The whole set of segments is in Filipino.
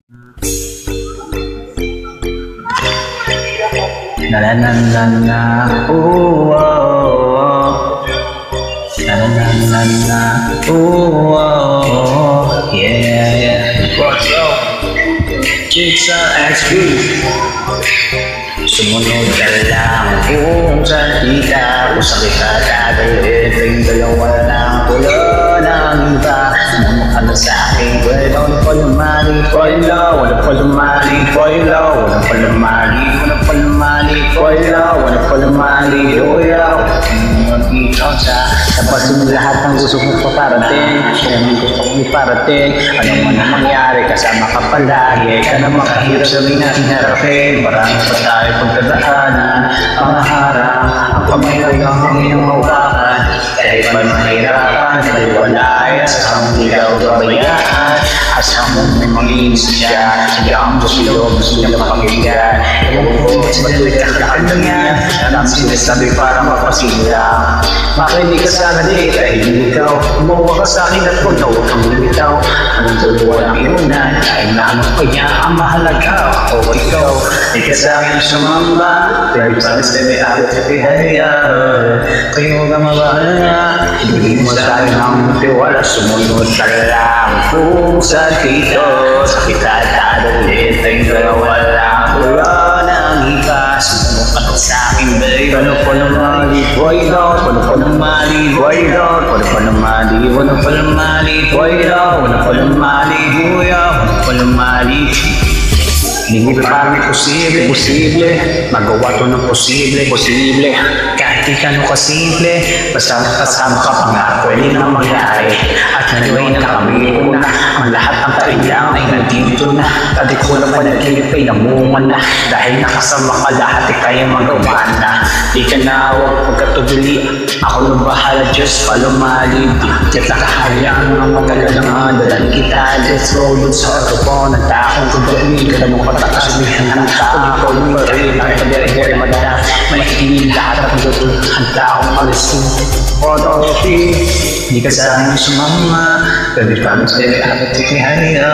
Na na na na na, ooh, oh, oh. Na na na na na, ooh, oh, oh. Yeah, yeah. What's up? It's XP. Sumunod ka lang kung saan kita, kung saan kita dadalhin. Kayong dalawa lang, wala nang iba. Sumama ka na sa akin, walang palumali, wala. Walang palumali, wala. Walang palumali, walang palumali, wala. Walang palumali, wala. Magkita sa pasin lahat ng gusto mong paparating. Kung gusto mong iparating, ano man ang mangyari, kasama ka palagi. Ka na makahirap sa mga hinarapin. Marami pa tayo pagkadaanan, mga harang, ang kamay ko yung iyong hawakan. Kahit man mahirapan, maliwalay, asang ikaw gabayaan. Asang may manginis siya, siyang gusto niya pakinggan. Ewan ko, madalit ka lang yan, ang sinasabi para mapasila. Makinig ka sana di, dahil ikaw, umawa ka sa akin at huwag na huwag kang lumitaw. Anong dalawa ng iunan, ay naman pa niya ang mahalaga. O ikaw, di ka sa akin sumamba, dahil sa may abot sa pihaya. Kayo huwag ang mabahala, ibigay mo sa akin ang tiwala, sumunod ka lang. Kung saan dito, sa kita dadalhin, tayo dalawa lang. Wala nang iba, sumunod ka sa akin, babe. Ano pa naman, why not? Ano pa naman, why not? Ano pa naman, ano pa naman, why not? Ano pa naman, kuya, ano pa naman. Hindi pa rin posible, magawa to ng posible. Kahit di ka no kasimple, basta kasama ka pangako, hindi na mangyari. At naliway na kami una, ang lahat ng kailangan ay nandito na. Tadi ko na panaginip ay namungan na, dahil nakasama ka lahat, ikaya magawa na. Di ka na huwag pagkatubili, ako nang bahala, Diyos palumali. Di ka kahayaan ng magagalangan, dalan kita, let's go dun sa aeropon. Nagtakong kagabi, ka naman pagkakasulihan ng tao. Ikaw yung marin, ang pagdari-dari madala, may hiling lahat at handa akong alisin. Authority, di ka sa akin sumama, pwede pa mo sa'yo at ikihaya.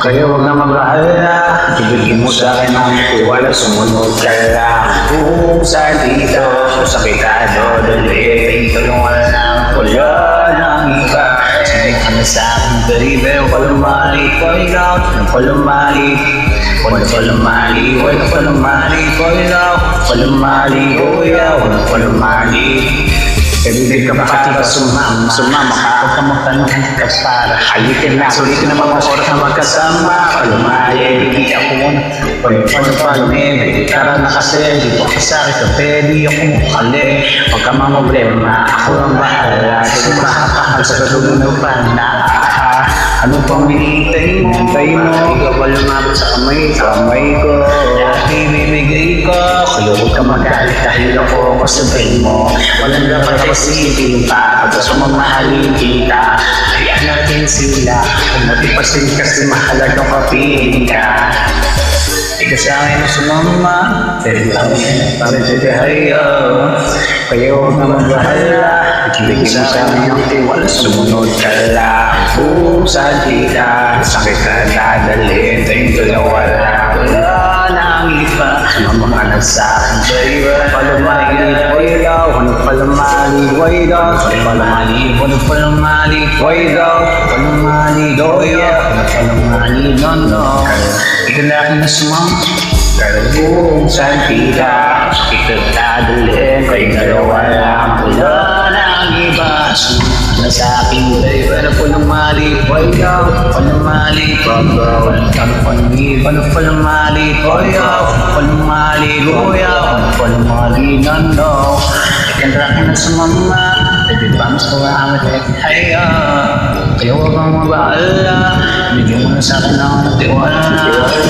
Kaya huwag na mabahala, ibigin mo sa akin ang tiwala, sumunod ka lang. Kung saan dito, sa kita dodali, tulungan lang, wala nang iba. Sanay ka na sa akin, baby, walang mali, point out, walang mali. Walang palumali, walang palumali, walang mali, walang palumali. Ibigay ka pati ka sumama ka, huwag ka magtanong ka para halikin na. Sulitin na mga oras na magkasama, palumali, hindi ako muna. Palumali, tara na kasi, dito ka sa akin, pwede ako mukali. Huwag ka mga problema, ako ang bahala. Sumakakahal sa katulungan pa na. Ano pang hinihintay mo? Ikaw ba lumabot sa kamay ko? Dati bibigay ko. Kaya huwag ka magalit dahil ako kasabihin mo. Walang dapat isipin pa. Pag sumamahalin kita, hayaan natin sila. Kung matipasin kasi mahalagang kapiling ka. Ika sa akin sumama, dahil lang para titihaya. Kaya huwag na magbahala, ibigay mo sa akin ang tiwala, sumunod ka lang. Kung saan kita, sakit ka dadalhin, tayong dalawa lang. Wala nang iba, sumama ka na sa akin, baby. Palumali, why daw? Ano palumali, why daw? Palumali, ano palumali, why daw? Palumali, doya, ano palumali, no. Ikaw na akin na sumama, pero kung saan kita, sakit ka dadalhin, tayong dalawa lang. Wala nang iba, na sa aking babe, ano po ng mali, boy daw, ano mali, babaw, ano po ng iba, ano po ng mali, boy daw, ano mali, kuya, ano po ng mali, no. Ikan rakin na sumama, baby, vamos ko amat at haya, kaya huwag kang mabahala, bigyan mo na sa akin ang tiwala.